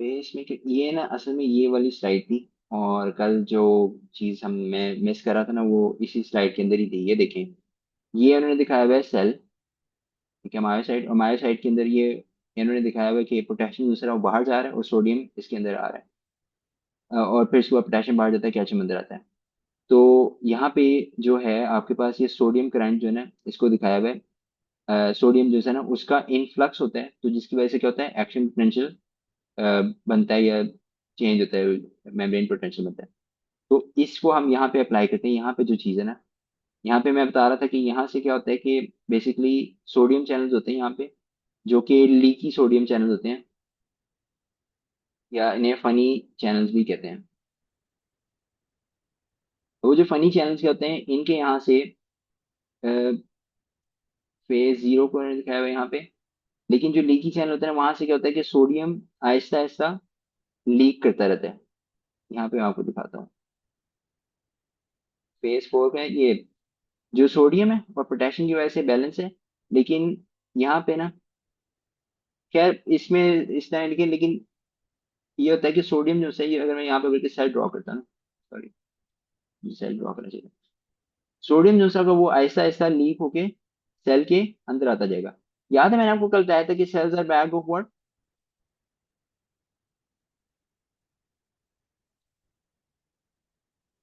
Pace में ये ना असल में ये वाली स्लाइड थी, और कल जो चीज हम मैं मिस कर रहा था ना वो इसी स्लाइड के अंदर ही थी। ये देखें, ये उन्होंने दिखाया हुआ है सेल, ठीक है, हमारे साइड के अंदर ये इन्होंने दिखाया हुआ है कि पोटेशियम दूसरा वो बाहर जा रहा है और सोडियम इसके अंदर आ रहा है। और फिर इसके बाद पोटेशियम बाहर जाता है, कैल्शियम अंदर आता है। तो यहाँ पे जो है आपके पास ये सोडियम करंट जो है ना इसको दिखाया हुआ है। सोडियम जो है ना उसका इनफ्लक्स होता है, तो जिसकी वजह से क्या होता है, एक्शन पोटेंशियल बनता है या चेंज होता है, मेम्ब्रेन पोटेंशियल बनता है। तो इसको हम यहाँ पे अप्लाई करते हैं। यहाँ पे जो चीज़ है ना, यहाँ पे मैं बता रहा था कि यहाँ से क्या होता है कि बेसिकली सोडियम चैनल्स होते हैं यहाँ पे, जो कि लीकी सोडियम चैनल्स होते हैं, या इन्हें फनी चैनल्स भी कहते हैं। तो वो जो फनी चैनल्स के होते हैं इनके यहाँ से फेज जीरो को दिखाया हुआ है यहाँ पे। लेकिन जो लीकी चैनल होता है वहां से क्या होता है कि सोडियम आहिस्ता आहिस्ता लीक करता रहता है। यहाँ पे मैं आपको दिखाता हूँ। फेज फोर में ये जो सोडियम है और पोटेशियम की वजह से बैलेंस है, लेकिन यहाँ पे ना, खैर इसमें इस तरह लिखे, लेकिन ये होता है कि सोडियम जो सही है, अगर मैं यहाँ पे करके सेल ड्रॉ करता हूँ, सॉरी सेल ड्रॉ करना चाहिए, सोडियम जो सा होगा वो आहिस्ता आहिस्ता लीक होके सेल के अंदर आता जाएगा। याद है मैंने आपको कल बताया था कि cells are bag of what,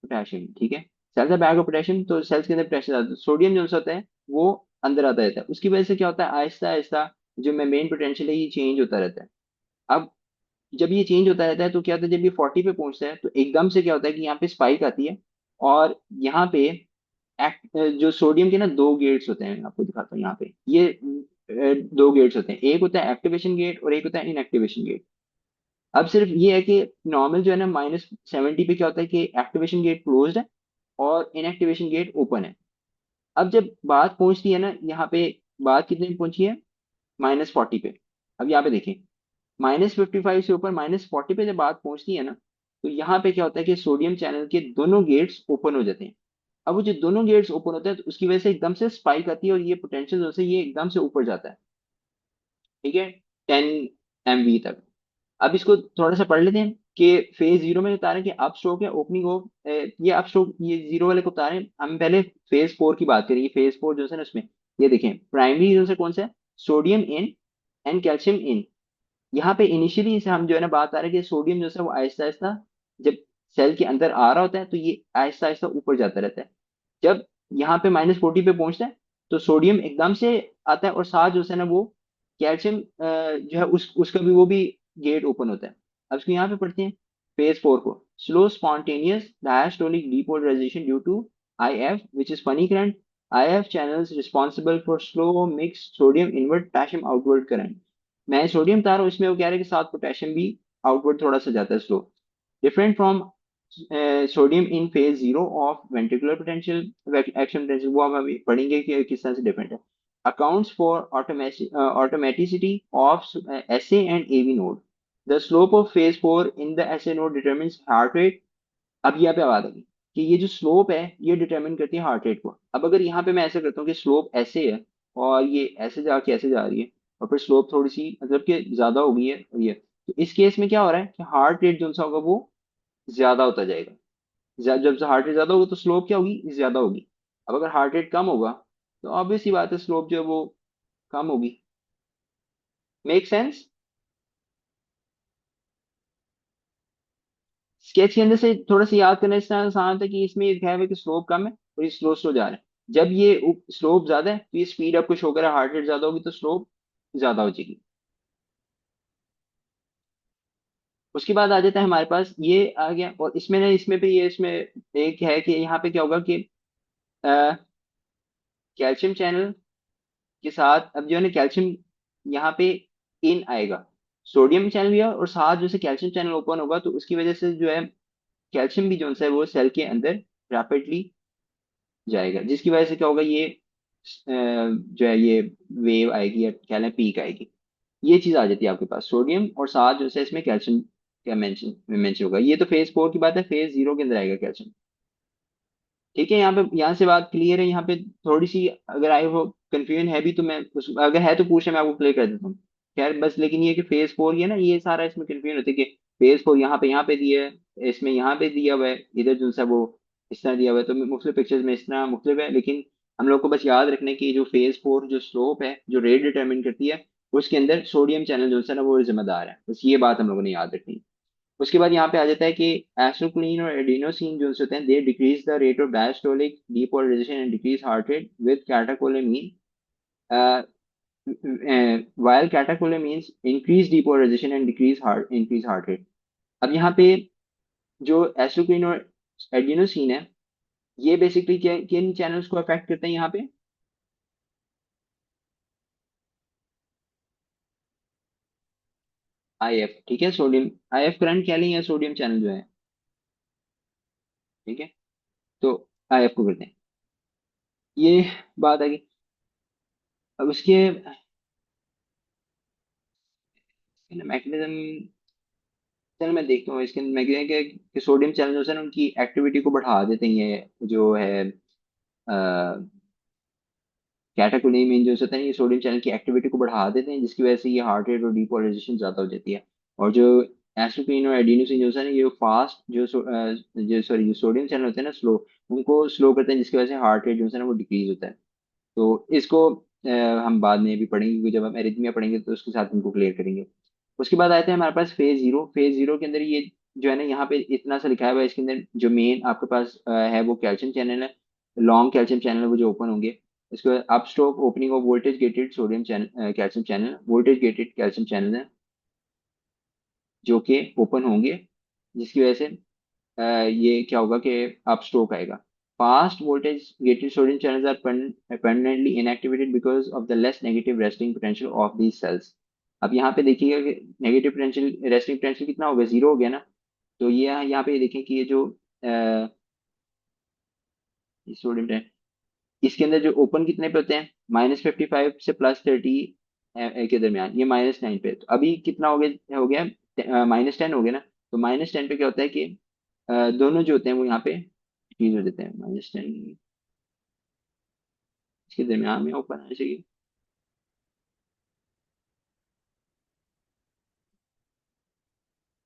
potassium, ठीक है। Cells are bag of potassium, तो सेल्स के अंदर पोटेशियम आता है, सोडियम जो सा होता है वो अंदर आता रहता है। उसकी वजह से क्या होता है, आहिस्ता आहिस्ता जो मेम्ब्रेन पोटेंशियल है ये चेंज होता रहता है। अब जब ये चेंज होता रहता है तो क्या होता है, जब ये 40 पे पहुंचता है तो एकदम से क्या होता है कि यहाँ पे स्पाइक आती है। और यहाँ पे जो सोडियम के ना दो गेट्स होते हैं, आपको दिखाता हूँ यहाँ पे, ये दो गेट्स होते हैं, एक होता है एक्टिवेशन गेट और एक होता है इनएक्टिवेशन गेट। अब सिर्फ ये है कि नॉर्मल जो है ना -70 पे क्या होता है कि एक्टिवेशन गेट क्लोज्ड है और इनएक्टिवेशन गेट ओपन है। अब जब बात पहुंचती है ना यहाँ पे, बात कितने पे पहुंची है, -40 पे। अब यहाँ पे देखें, -55 से ऊपर -40 पे जब बात पहुंचती है ना, तो यहाँ पे क्या होता है कि सोडियम चैनल के दोनों गेट्स ओपन हो जाते हैं। अब वो जो दोनों गेट्स ओपन होते हैं तो उसकी वजह से एकदम से स्पाइक आती है और ये पोटेंशियल जो है ये एकदम से ऊपर जाता है, ठीक है, 10 MV तक। अब इसको थोड़ा सा पढ़ लेते हैं कि फेज जीरो में बता रहे हैं कि अप स्ट्रोक है, ओपनिंग हो, ये अप स्ट्रोक ये जीरो वाले को बता रहे हैं। हम पहले फेज फोर की बात करेंगे। फेज फोर जो है ना उसमें ये देखें, प्राइमरी जो है कौन सा है, सोडियम इन एंड कैल्शियम इन। यहाँ पे इनिशियली इसे हम जो है ना बात आ रही है कि सोडियम जो है वो आहिस्ता आहिस्ता जब सेल के अंदर आ रहा होता है तो ये आहिस्ता आहिस्ता ऊपर जाता रहता है। जब यहाँ पे -40 पे पहुंचता है तो सोडियम एकदम से आता है और साथ जो है ना वो कैल्शियम जो है उसका भी वो भी गेट ओपन होता है। अब इसको यहाँ पे पढ़ते हैं फेज फोर को, slow spontaneous diastolic depolarization due to IF which is funny current. IF channels responsible for slow mix sodium inward potassium outward current। मैं सोडियम बता रहा हूँ, इसमें वो कह रहे हैं कि साथ पोटेशियम भी आउटवर्ड थोड़ा सा जाता है slow, different from sodium in phase zero of ventricular potential action potential. वो हम अभी पढ़ेंगे कि किस तरह से डिफरेंट है। Accounts for automaticity of SA and AV node. The slope of phase four in the SA node determines heart rate. अब यहाँ पे बात आएगी कि ये जो स्लोप है ये डिटरमिन करती है हार्ट रेट को। अब अगर यहाँ पे मैं ऐसे करता हूँ कि स्लोप ऐसे है और ये ऐसे जाके ऐसे जा रही है, और फिर स्लोप थोड़ी सी मतलब कि ज्यादा हो गई है और ये, तो इस केस में क्या हो रहा है कि हार्ट रेट जो सा होगा वो ज्यादा होता जाएगा। जब हार्ट रेट ज्यादा होगा तो स्लोप क्या होगी, ज्यादा होगी। अब अगर हार्ट रेट कम होगा तो ऑब्वियस सी बात है स्लोप जो है वो कम होगी। Make sense. स्केच के अंदर से थोड़ा सा याद करना इस तरह आसान होता है कि इसमें ये दिखाया हुआ है कि स्लोप कम है और ये स्लो स्लो जा रहा है। जब ये स्लोप ज्यादा है तो ये स्पीड आपको शो करें, हार्ट रेट ज्यादा होगी तो स्लोप ज्यादा हो जाएगी। उसके बाद आ जाता है हमारे पास ये आ गया, और इसमें ना इसमें भी ये इसमें एक है कि यहाँ पे क्या होगा कि कैल्शियम चैनल के साथ अब जो है ना कैल्शियम यहाँ पे इन आएगा, सोडियम चैनल भी है और साथ जो है कैल्शियम चैनल ओपन होगा, तो उसकी वजह से जो है कैल्शियम भी जो है वो सेल के अंदर रैपिडली जाएगा, जिसकी वजह से क्या होगा, ये जो है ये वेव आएगी या कह लें पीक आएगी। ये चीज आ जाती है आपके पास सोडियम और साथ जो है इसमें कैल्शियम का मेंशन मेंशन होगा। ये तो फेज फोर की बात है, फेज जीरो के अंदर आएगा कैल्शियम। ठीक है, यहाँ पे यहाँ से बात क्लियर है। यहाँ पे थोड़ी सी अगर आई हो कंफ्यूजन है भी तो मैं अगर है तो पूछे, मैं आपको क्लियर कर देता हूँ। खैर बस, लेकिन ये कि फेज फोर ये ना, ये सारा इसमें कंफ्यूजन होता है कि फेज फोर यहाँ पे दिया है, इसमें यहाँ पे दिया हुआ है, इधर जो सा वो इस तरह दिया हुआ है, तो मुख्तलिफ पिक्चर्स में इस तरह मुख्तलिफ है। लेकिन हम लोग को बस याद रखने की जो फेज फोर जो स्लोप है, जो रेट डिटरमिन करती है, उसके अंदर सोडियम चैनल जो सा ना वो जिम्मेदार है। बस ये बात हम लोगों ने याद रखनी है। उसके बाद यहाँ पे आ जाता है कि एस्ट्रोक्लिन और एडिनोसिन जो होते हैं, they decrease the rate of diastolic depolarization and decrease heart rate with catecholamine, while catecholamines increase depolarization and increase heart rate. अब यहाँ पे जो एस्ट्रोक्लिन और एडिनोसिन है, ये बेसिकली क्या किन चैनल्स को अफेक्ट करते हैं यहाँ पे? आईएफ, ठीक है, सोडियम आईएफ करंट कह लें या सोडियम चैनल जो है, ठीक है, तो आईएफ को करते हैं। ये बात है कि अब उसके मैकेनिज्म, चल मैं देखता हूँ इसके मैकेनिज्म कि सोडियम चैनल जो है ना उनकी एक्टिविटी को बढ़ा देते हैं, ये जो है कैटेकोलिन जो होता है ये सोडियम चैनल की एक्टिविटी को बढ़ा देते हैं, जिसकी वजह से ये हार्ट रेट और डीपोलराइजेशन ज्यादा हो जाती है। और जो एस्ट्रोक्विन और एडिनोसिन जो है ना, ये फास्ट जो सॉरी जो सोडियम चैनल होते हैं ना स्लो, उनको स्लो करते हैं, जिसकी वजह से हार्ट रेट जो है ना वो डिक्रीज होता है। तो इसको हम बाद में भी पढ़ेंगे, क्योंकि जब हम एरिथमिया पढ़ेंगे तो उसके साथ इनको क्लियर करेंगे। उसके बाद आते हैं हमारे पास फेज जीरो। फेज जीरो के अंदर ये जो है ना, यहाँ पे इतना सा लिखा हुआ है, इसके अंदर जो मेन आपके पास है वो कैल्शियम चैनल है, लॉन्ग कैल्शियम चैनल है वो जो ओपन होंगे। इसके बाद up stroke opening of voltage gated sodium channel calcium channel, voltage gated calcium channel है जो कि ओपन होंगे, जिसकी वजह से ये क्या होगा कि अप स्ट्रोक आएगा। Fast voltage gated sodium channels are permanently inactivated because of the less negative resting potential of these cells। अब यहाँ पे देखिएगा कि नेगेटिव पोटेंशियल रेस्टिंग पोटेंशियल कितना हो गया, जीरो हो गया ना। तो ये यहाँ पे देखें कि ये जो सोडियम, इसके अंदर जो ओपन कितने पे होते हैं, -55 से +30 के दरमियान, ये -9 पे। तो अभी कितना हो गया -10 हो गया ना। तो -10 पे क्या होता है कि दोनों जो होते हैं वो यहाँ पे डिक्रीज हो जाते हैं, -10 इसके दरमियान में ओपन आना चाहिए।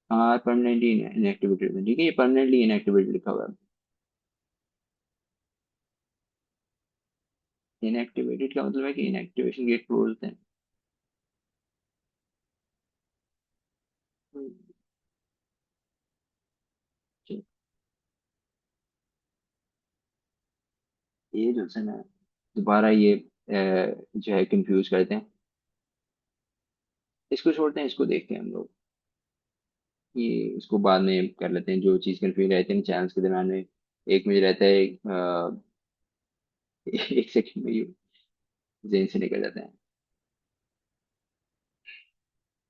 हाँ परमानेंटली इनएक्टिवेटेड, ठीक है, ये परमानेंटली इनएक्टिवेटेड लिखा हुआ है। इनएक्टिवेटेड का मतलब है कि इनएक्टिवेशन गेट क्लोज होते हैं। हम्म, ठीक। ये जो है ना, दोबारा ये जो है कंफ्यूज करते हैं। इसको छोड़ते हैं, इसको देखते हैं हम लोग। ये इसको बाद में कर लेते हैं, जो चीज़ कंफ्यूज रहती है ना चैनल्स के दरम्यान में। एक मुझे रहता है एक सेकंड में ये जेन से निकल जाता है।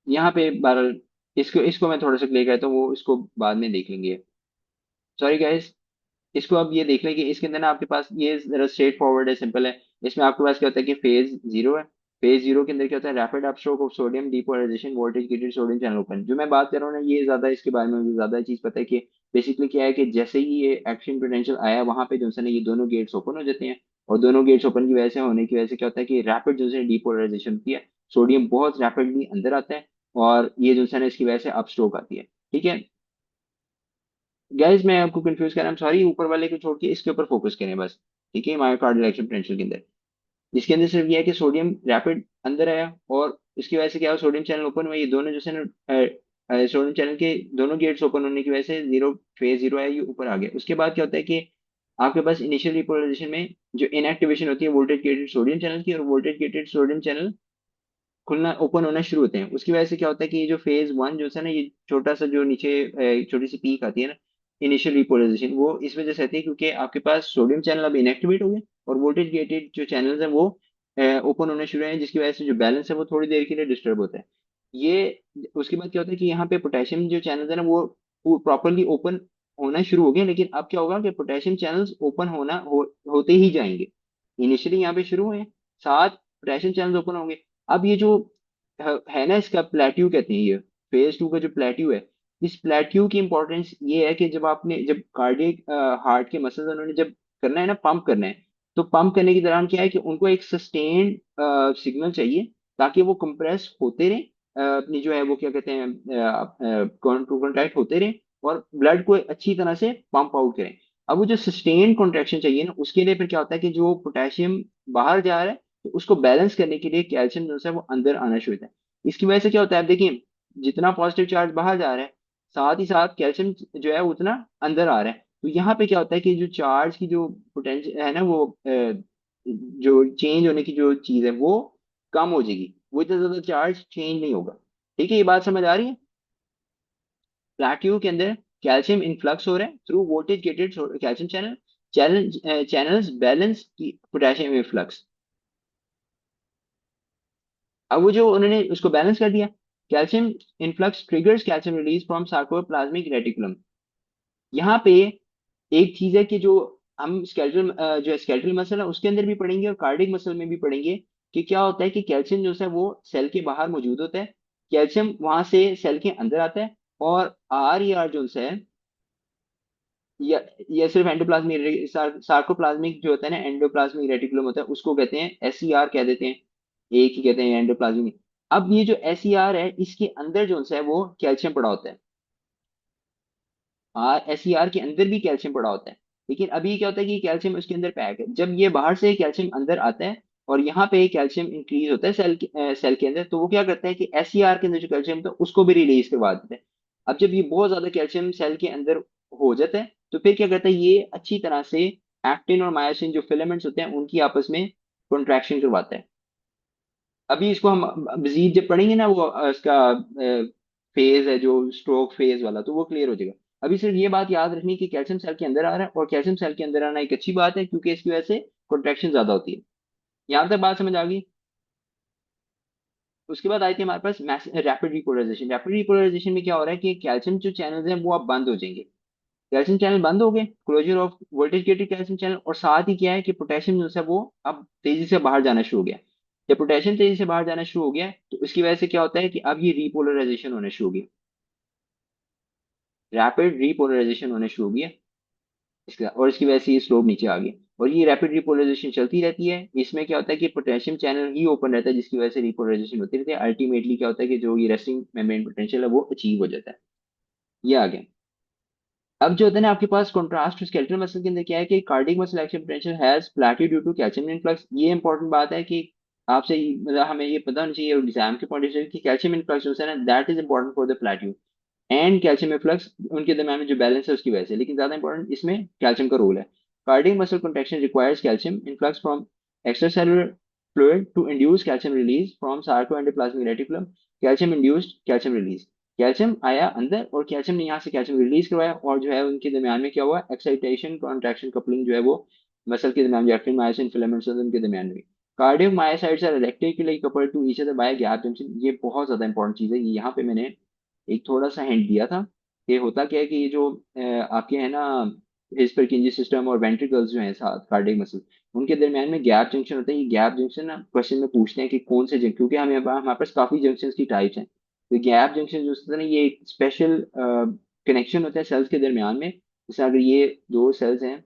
यहाँ पे बहरहाल इसको इसको मैं थोड़ा सा क्लियर करता हूँ, वो इसको बाद में देख लेंगे। सॉरी गाइस, इसको अब ये देख लें कि इसके अंदर ना आपके पास ये जरा स्ट्रेट फॉरवर्ड है, सिंपल है। इसमें आपके पास क्या होता है कि फेज जीरो है। फेज जीरो के अंदर क्या होता है, rapid upstroke of sodium depolarization voltage gated sodium channel open. जो मैं बात कर रहा हूँ ना, ये ज्यादा इसके बारे में मुझे ज्यादा चीज पता है कि बेसिकली क्या है कि जैसे ही ये एक्शन पोटेंशियल आया, वहां पे जो है ना ये दोनों गेट्स ओपन हो जाते हैं। और दोनों गेट्स ओपन की वजह से होने की वजह से क्या होता है कि रैपिड जो है डीपोलराइजेशन होती है, सोडियम बहुत रैपिडली अंदर आता है, और ये जो है ना इसकी वजह से अपस्ट्रोक आती है। ठीक है गाइज, मैं आपको कंफ्यूज कर रहा हूँ, सॉरी, ऊपर वाले को छोड़ के इसके ऊपर फोकस करें बस। ठीक है, मायोकार्डियल एक्शन पोटेंशियल के अंदर, इसके अंदर सिर्फ ये है कि सोडियम रैपिड अंदर आया, और इसकी वजह से क्या हुआ, सोडियम चैनल ओपन हुआ, ये दोनों जो है ना सोडियम चैनल के दोनों गेट्स ओपन होने की वजह से जीरो फेज जीरो है, ये ऊपर आ गया। उसके बाद क्या होता है कि आपके पास इनिशियल रिपोलराइजेशन में जो इनएक्टिवेशन होती है वोल्टेज गेटेड सोडियम चैनल की, और वोल्टेज गेटेड सोडियम चैनल खुलना ओपन होना शुरू होते हैं। उसकी वजह से क्या होता है कि ये जो फेज वन जो है ना, ये छोटा सा जो नीचे छोटी सी पीक आती है ना, इनिशियल रिपोलराइजेशन, वो इस वजह से आती है क्योंकि आपके पास सोडियम चैनल अब इनएक्टिवेट हो गए, और वोल्टेज गेटेड जो चैनल्स हैं वो ओपन होने शुरू हैं, जिसकी वजह से जो बैलेंस है वो थोड़ी देर के लिए डिस्टर्ब होता है। ये उसके बाद क्या होता है कि यहाँ पे पोटेशियम जो चैनल्स है ना वो प्रॉपरली ओपन होना शुरू हो गए। लेकिन अब क्या होगा कि पोटेशियम चैनल्स ओपन होते ही जाएंगे। इनिशियली यहाँ पे शुरू हुए, सात पोटेशियम चैनल्स ओपन होंगे। अब ये जो है ना, इसका प्लेट्यू कहते हैं, ये फेज टू का जो प्लेट्यू है, इस प्लेट्यू की इंपॉर्टेंस ये है कि जब कार्डियक हार्ट के मसल्स उन्होंने जब करना है ना, पंप करना है, तो पंप करने के दौरान क्या है कि उनको एक सस्टेन्ड सिग्नल चाहिए, ताकि वो कंप्रेस होते रहे, अपनी जो है वो क्या कहते हैं कॉन्ट्रैक्ट होते रहे, और ब्लड को अच्छी तरह से पंप आउट करें। अब वो जो सस्टेन कॉन्ट्रैक्शन चाहिए ना, उसके लिए फिर क्या होता है कि जो पोटेशियम बाहर जा रहा है, तो उसको बैलेंस करने के लिए कैल्शियम जो है वो अंदर आना शुरू होता है। इसकी वजह से क्या होता है, आप देखिए, जितना पॉजिटिव चार्ज बाहर जा रहा है, साथ ही साथ कैल्शियम जो है उतना अंदर आ रहा है। तो यहाँ पे क्या होता है कि जो चार्ज की जो पोटेंशियल है ना, वो जो चेंज होने की जो चीज है वो कम हो जाएगी, वो इतना ज्यादा चार्ज चेंज नहीं होगा। ठीक है, ये बात समझ आ रही है? प्लाट्यू के अंदर कैल्शियम इनफ्लक्स हो रहा है through voltage gated calcium channel, channels balance potassium influx. अब वो जो उन्होंने उसको बैलेंस कर दिया, calcium influx triggers calcium release from sarcoplasmic reticulum. यहाँ पे एक चीज है कि जो हम स्केलेटल जो स्केलेटल मसल है उसके अंदर भी पढ़ेंगे और कार्डिक मसल में भी पढ़ेंगे, कि क्या होता है कि कैल्शियम जो है वो सेल के बाहर मौजूद होता है, कैल्शियम वहां से सेल के अंदर आता है, और आर ई आर जो है, या सिर्फ एंडोप्लाज्मिक सार्कोप्लाज्मिक जो होता है ना, एंडोप्लाज्मिक रेटिकुलम होता है, उसको कहते हैं एस ई आर कह देते हैं, एक ही कहते हैं एंडोप्लाज्मिक। अब ये जो एस ई आर है, इसके अंदर जो है वो कैल्शियम पड़ा होता है, एस ई आर के अंदर भी कैल्शियम पड़ा होता है। लेकिन अभी क्या होता है कि कैल्शियम उसके अंदर पैक है, जब ये बाहर से कैल्शियम अंदर आता है और यहाँ पे कैल्शियम इंक्रीज होता है सेल के अंदर, तो वो क्या करता है कि एस ई आर के अंदर जो कैल्शियम था उसको भी रिलीज करवा देता है। अब जब ये बहुत ज्यादा कैल्शियम सेल के अंदर हो जाता है, तो फिर क्या करता है, ये अच्छी तरह से एक्टिन और मायोसिन जो फिलामेंट्स होते हैं उनकी आपस में कॉन्ट्रैक्शन करवाता है। अभी इसको हम मजीद जब पढ़ेंगे ना, वो इसका फेज है जो स्ट्रोक फेज वाला, तो वो क्लियर हो जाएगा। अभी सिर्फ ये बात याद रखनी कि कैल्शियम सेल के अंदर आ रहा है, और कैल्शियम सेल के अंदर आना एक अच्छी बात है, क्योंकि इसकी वजह से कॉन्ट्रैक्शन ज्यादा होती है। यहाँ तक बात समझ आ गई? उसके बाद आई थी हमारे पास रैपिड रिपोलराइजेशन। रैपिड रिपोलराइजेशन में क्या हो रहा है कि कैल्शियम जो चैनल हैं वो अब बंद हो जाएंगे, कैल्शियम चैनल बंद हो गए, closure of voltage gated calcium channel, और साथ ही क्या है कि पोटेशियम जो है वो अब तेजी से बाहर जाना शुरू हो गया। जब पोटेशियम तेजी से बाहर जाना शुरू हो गया, तो उसकी वजह से क्या होता है कि अब ये रिपोलराइजेशन होना शुरू हो गया, रैपिड रिपोलराइजेशन होना शुरू हो गया इसका, और इसकी वजह से ये स्लोप नीचे आ गया। और ये रैपिड रिपोलराइजेशन चलती रहती है, इसमें क्या होता है कि पोटेशियम चैनल ही ओपन रहता है, जिसकी वजह से रिपोलराइजेशन होती रहती है। अल्टीमेटली क्या होता है कि जो ये रेस्टिंग मेम्ब्रेन पोटेंशियल है वो अचीव हो जाता है। ये आ गया। अब जो होता है ना आपके पास कॉन्ट्रास्ट स्केलेटल मसल के अंदर क्या है कि cardiac muscle action potential has plateau due to calcium influx. ये इंपॉर्टेंट बात है कि आपसे मतलब हमें ये पता होना चाहिए एग्जाम के पॉइंट ऑफ व्यू कि कैल्शियम इनफ्लक्स जो है ना, that is important for the plateau and calcium influx, उनके दरम्यान में जो बैलेंस है उसकी वजह से, लेकिन ज्यादा इंपॉर्टेंट इसमें कैल्शियम का रोल है। Cardiac muscle contraction requires calcium influx from extracellular fluid to induce calcium release from sarcoendoplasmic reticulum. Calcium induced calcium release, calcium आया अंदर और कैल्शियम ने यहाँ से कैल्शियम रिलीज करवाया, और जो है उनके दरमियान में क्या हुआ, एक्साइटेशन कॉन्ट्रैक्शन कपलिंग जो है वो मसल के दरमियान, जो एक्टिन मायोसिन फिलामेंट्स होते हैं उनके दरमियान में। Cardiac myocytes are electrically coupled to each other by gap junction. ये बहुत ज्यादा इंपॉर्टेंट चीज है, ये यहाँ पे मैंने एक थोड़ा सा हिंट दिया था कि होता क्या है कि ये जो आपके है ना हिस्परकिंजी सिस्टम और वेंट्रिकल्स जो हैं साथ कार्डियक मसल, उनके दरमियान में गैप जंक्शन होता है। ये गैप जंक्शन ना क्वेश्चन में पूछते हैं कि कौन से जंक्शन, क्योंकि हमारे पास काफी जंक्शन की टाइप्स हैं, तो गैप जंक्शन जो होता है ना, ये एक स्पेशल कनेक्शन होता है सेल्स के दरमियान में। जैसे अगर ये दो सेल्स हैं,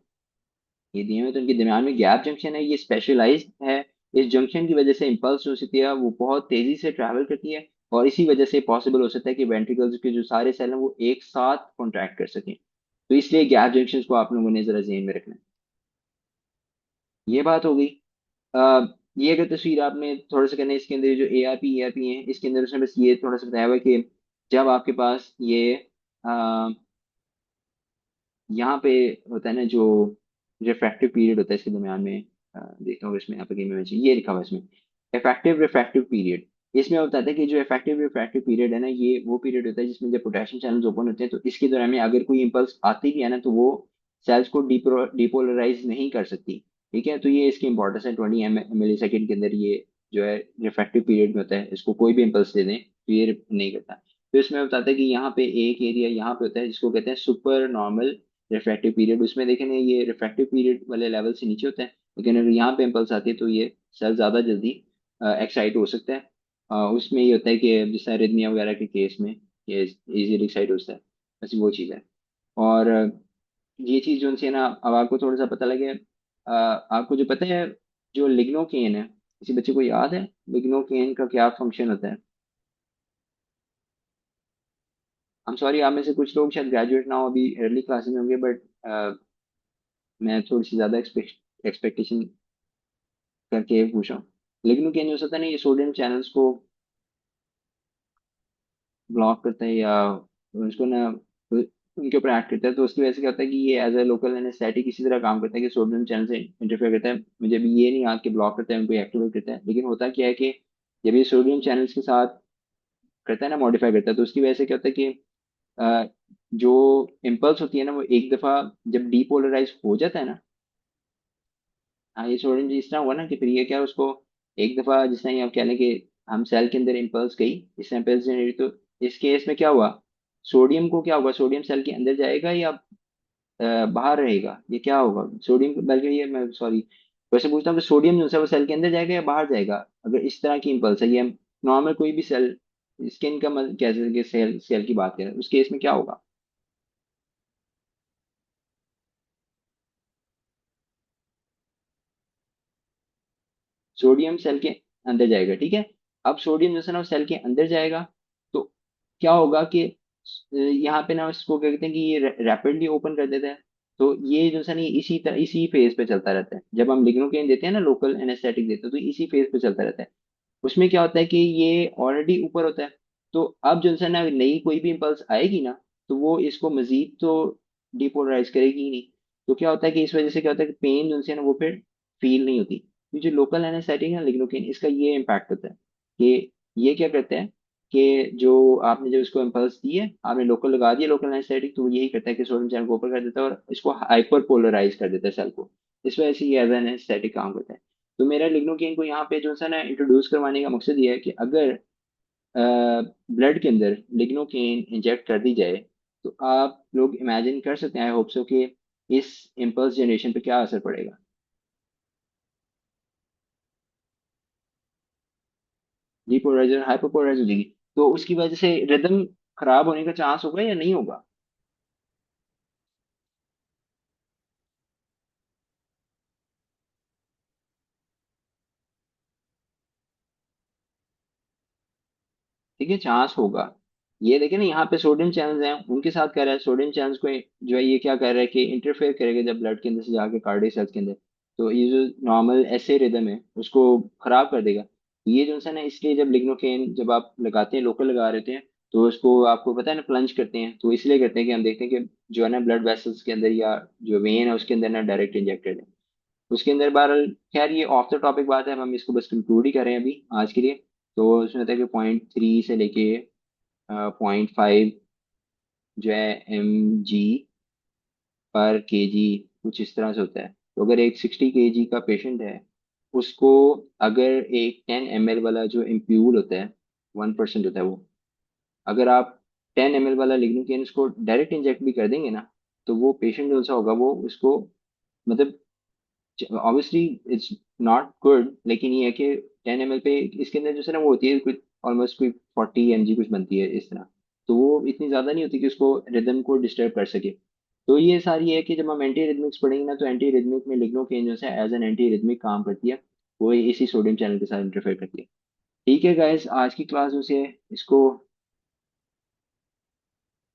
ये दिए हुए, तो इनके दरमियान में गैप जंक्शन है, ये स्पेशलाइज्ड है। इस जंक्शन की वजह से इम्पल्स जो होती है वो बहुत तेजी से ट्रैवल करती है, और इसी वजह से पॉसिबल हो सकता है कि वेंट्रिकल्स के जो सारे सेल हैं वो एक साथ कॉन्ट्रैक्ट कर सकें। तो इसलिए गैप जंक्शन को आप लोगों ने जरा ज़हन में रखना है। ये बात हो गई। ये अगर तस्वीर आपने थोड़ा सा करना है, इसके अंदर जो ए आर पी है, इसके अंदर उसने बस ये थोड़ा सा बताया हुआ है कि जब आपके पास ये यहाँ पे होता है ना जो रिफ्रैक्टिव पीरियड होता है इसके दरमियान में, देखता हूँ इसमें यहाँ पे ये लिखा हुआ है इसमें, इफेक्टिव रिफ्रैक्टिव पीरियड। इसमें बताता है कि जो इफेक्टिव रिफ्रैक्टिव पीरियड है ना, ये वो पीरियड होता है जिसमें जब पोटेशियम चैनल्स ओपन होते हैं, तो इसके दौरान में अगर कोई इम्पल्स आती भी है ना, तो वो सेल्स को डिपोलराइज नहीं कर सकती। ठीक है, तो ये इसकी इंपॉर्टेंस है। 20 मिली सेकेंड के अंदर ये जो है रिफ्रैक्टिव पीरियड में होता है, इसको कोई भी इम्पल्स दे दें तो ये नहीं करता। तो इसमें बताता है कि यहाँ पे एक एरिया यहाँ पे होता है जिसको कहते हैं सुपर नॉर्मल रिफ्रैक्टिव पीरियड। उसमें देखें ना, ये रिफ्रैक्टिव पीरियड वाले लेवल से नीचे होता है, लेकिन अगर यहाँ पे इम्पल्स आती है तो ये सेल ज़्यादा जल्दी एक्साइट हो सकता है। उसमें ये होता है कि जैसे अरिथमिया वगैरह के केस में ये इजीली एक्साइट होता है, ऐसी वो चीज़ है। और ये चीज़ जो उनसे ना, अब आपको थोड़ा सा पता लगे आपको जो पता है, जो लिग्नोकेन है, किसी बच्चे को याद है लिग्नोकेन का क्या फंक्शन होता है? हम सॉरी, आप में से कुछ लोग शायद ग्रेजुएट ना हो, अभी अर्ली क्लासेस में होंगे, बट मैं थोड़ी सी ज्यादा एक्सपेक्टेशन करके पूछ रहा हूँ। लिग्नोकेन जो होता है ना, ये सोडियम चैनल्स को ब्लॉक करता है, या उसको ना उनके ऊपर एक्ट करता है। तो उसकी वजह से क्या होता है कि ये एज ए लोकल एनेस्थेटिक इसी तरह काम करता है कि सोडियम चैनल से इंटरफेयर करता है। मुझे भी ये नहीं याद कि ब्लॉक करता है उनको एक्टिवेट करता है, लेकिन होता क्या है कि जब ये सोडियम चैनल्स के साथ करता है ना, मॉडिफाई करता है, तो उसकी वजह से क्या होता है कि अ, जो इम्पल्स होती है ना, वो एक दफा जब डीपोलराइज हो जाता है ना, हाँ, ये सोडियम जी इस तरह हुआ ना कि फिर ये क्या, उसको एक दफा जिस तरह आप कह लें कि हम सेल के अंदर इम्पल्स गई, इस इम्पल्स जनरेट, तो इस केस में क्या हुआ, सोडियम को क्या होगा, सोडियम सेल के अंदर जाएगा या बाहर रहेगा, ये क्या होगा सोडियम, बल्कि ये मैं सॉरी वैसे पूछता हूँ कि सोडियम जो है वो सेल के अंदर जाएगा या बाहर जाएगा, अगर इस तरह की इम्पल्स है, ये नॉर्मल कोई भी सेल, स्किन का कैसे सेल सेल की बात करें, उस केस में क्या होगा? सोडियम सेल के अंदर जाएगा, ठीक है। अब सोडियम जो है ना वो सेल के अंदर जाएगा, तो क्या होगा कि यहाँ पे ना इसको क्या कहते हैं कि ये रैपिडली ओपन कर देता है। तो ये जो है ना ये इसी तरह इसी फेज पे चलता रहता है, जब हम लिग्नोकेन देते हैं ना, लोकल एनेस्थेटिक देते हैं, तो इसी फेज पे चलता रहता है। उसमें क्या होता है कि ये ऑलरेडी ऊपर होता है, तो अब जो है ना नई कोई भी इम्पल्स आएगी ना, तो वो इसको मजीद तो डिपोलराइज करेगी ही नहीं। तो क्या होता है कि इस वजह से क्या होता है कि पेन जो है ना वो फिर फील नहीं होती। ये जो लोकल एनेस्थेटिक है लिग्नोकेन, इसका ये इम्पैक्ट होता है कि ये क्या करते हैं कि जो आपने जो इसको इम्पल्स दी है, आपने लोकल लगा दिया लोकल एनेस्थेटिक, तो वो यही करता है कि सोडियम चैनल को ऊपर कर देता है और इसको हाइपर पोलराइज कर देता है सेल को। इस वजह से ये एज एन एनेस्थेटिक काम करता है। तो मेरा लिग्नोकेन को यहाँ पे जो है ना इंट्रोड्यूस करवाने का मकसद ये है कि अगर ब्लड के अंदर लिग्नोकेन इंजेक्ट कर दी जाए, तो आप लोग इमेजिन कर सकते हैं, आई होप सो, कि इस इम्पल्स जनरेशन पे क्या असर पड़ेगा। डीपोलराइजर हाइपोपोलराइज हो जाएगी, तो उसकी वजह से रिदम खराब होने का चांस होगा या नहीं होगा? ठीक है, चांस होगा। ये देखिए ना, यहाँ पे सोडियम चैनल्स हैं, उनके साथ कह रहा है सोडियम चैनल्स को जो है ये क्या कर रहा है कि इंटरफेयर करेगा जब ब्लड के अंदर से जाके कार्डियक सेल्स के अंदर, तो ये जो नॉर्मल ऐसे रिदम है उसको खराब कर देगा। ये जो है ना, इसलिए जब लिग्नोकेन जब आप लगाते हैं, लोकल लगा रहे हैं, तो उसको आपको पता है ना प्लंज करते हैं, तो इसलिए करते हैं कि हम देखते हैं कि जो है ना ब्लड वेसल्स के अंदर या जो वेन है उसके अंदर ना डायरेक्ट इंजेक्टेड है उसके अंदर। बहरहाल खैर ये ऑफ द टॉपिक बात है, हम इसको बस कंक्लूड ही कर रहे हैं अभी आज के लिए। तो उसमें होता है कि 0.3 से लेके 0.5 जो है mg पर केजी, कुछ इस तरह से होता है। तो अगर एक 60 kg का पेशेंट है, उसको अगर एक 10 ml वाला जो इम्प्यूल होता है, 1% होता है वो, अगर आप 10 ml वाला लिग्नोकेन उसको डायरेक्ट इंजेक्ट भी कर देंगे ना, तो वो पेशेंट जो सा होगा वो उसको मतलब ऑब्वियसली इट्स नॉट गुड, लेकिन ये है कि 10 ml पे इसके अंदर जो है ना वो होती है कुछ ऑलमोस्ट कोई 40 mg कुछ बनती है इस तरह। तो वो इतनी ज्यादा नहीं होती कि उसको रिदम को डिस्टर्ब कर सके। तो ये सारी है कि जब हम एंटी रिदमिक्स पढ़ेंगे ना, तो एंटी रिदमिक में लिग्नोकेन जो है एज एन एंटी रिदमिक काम करती है, वो इसी सोडियम चैनल के साथ इंटरफेयर करती है। ठीक है गाइस, आज की क्लास जो है इसको